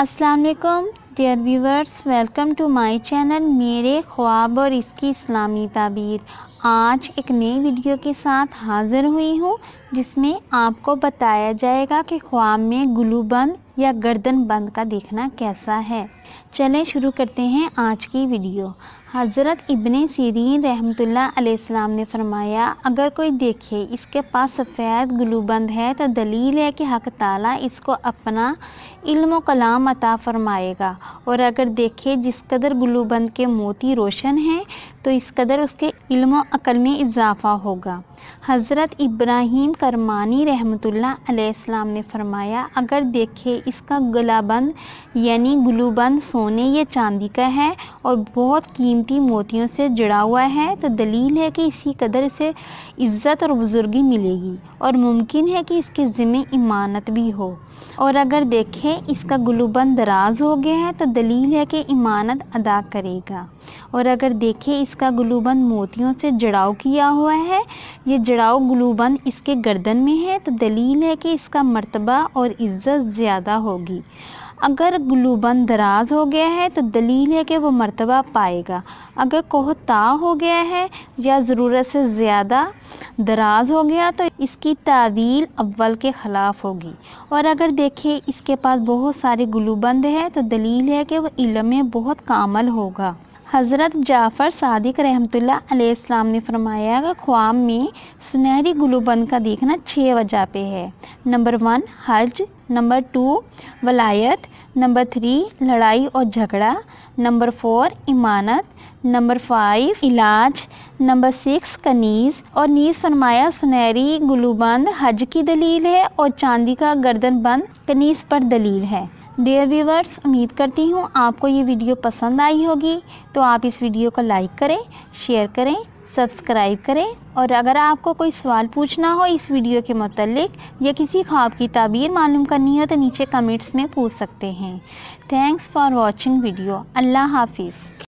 अस्सलाम वालेकुम dear viewers, welcome to my channel मेरे ख्वाब और इसकी इस्लामी ताबीर। आज एक नई वीडियो के साथ हाज़िर हुई हूँ जिसमें आपको बताया जाएगा कि ख्वाब में गुलूबंद या गर्दन बंद का देखना कैसा है। चलें शुरू करते हैं आज की वीडियो। हज़रत इब्ने सीरीन रहमतुल्लाह अलैहिस्सलाम ने फरमाया, अगर कोई देखे इसके पास सफ़ेद गुलूबंद है तो दलील है कि हक़ ताला इसको अपना इल्म व कलाम अता फरमाएगा, और अगर देखे जिस कदर गुलूबंद के मोती रोशन हैं तो इस कदर उसके इल्म व अक़ल में इजाफ़ा होगा। हज़रत इब्राहीम करमानी रहमतुल्लाह अलैहिस्सलाम ने फरमाया, अगर देखे इसका गलाबंद यानी गुलूबंद सोने या चांदी का है और बहुत कीमती मोतियों से जुड़ा हुआ है तो दलील है कि इसी कदर इसे इज़्ज़त और बुज़ुर्गी मिलेगी और मुमकिन है कि इसके ज़िम्मे इमानत भी हो। और अगर देखें इसका गुलूबंद दराज हो गया है तो दलील है कि इमानत अदा करेगा। और अगर देखें इसका गुलूबंद मोतियों से जड़ाव किया हुआ है, ये जड़ाव गुलूबंद इसके गर्दन में है तो दलील है कि इसका मर्तबा और इज़्ज़त ज़्यादा होगी। अगर गुलूबंद दराज हो गया है तो दलील है कि वो मर्तबा पाएगा। अगर कोहता हो गया है या ज़रूरत से ज़्यादा दराज हो गया तो इसकी तावील अव्वल के ख़िलाफ़ होगी। और अगर देखें इसके पास बहुत सारे गुलूबंद है तो दलील है कि वह इल्म में बहुत कामल होगा। हज़रत जाफ़र सादिक रहमतुल्लाह अलैहिस्सलाम ने फरमाया कि ख्वाब में सुनहरी गुलूबंद का देखना 6 वजह पे है। नंबर 1 हज, नंबर 2 वलायत, नंबर 3 लड़ाई और झगड़ा, नंबर 4 इमानत, नंबर 5 इलाज, नंबर 6 कनीज़। और नीज़ फरमाया सुनहरी गुलूबंद हज की दलील है और चांदी का गर्दन बंद कनीज़ पर दलील है। डियर व्यूवर्स, उम्मीद करती हूँ आपको ये वीडियो पसंद आई होगी, तो आप इस वीडियो को लाइक करें, शेयर करें, सब्सक्राइब करें। और अगर आपको कोई सवाल पूछना हो इस वीडियो के मुतालिक या किसी ख्वाब की ताबीर मालूम करनी हो तो नीचे कमेंट्स में पूछ सकते हैं। Thanks for watching video. Allah हाफिज़।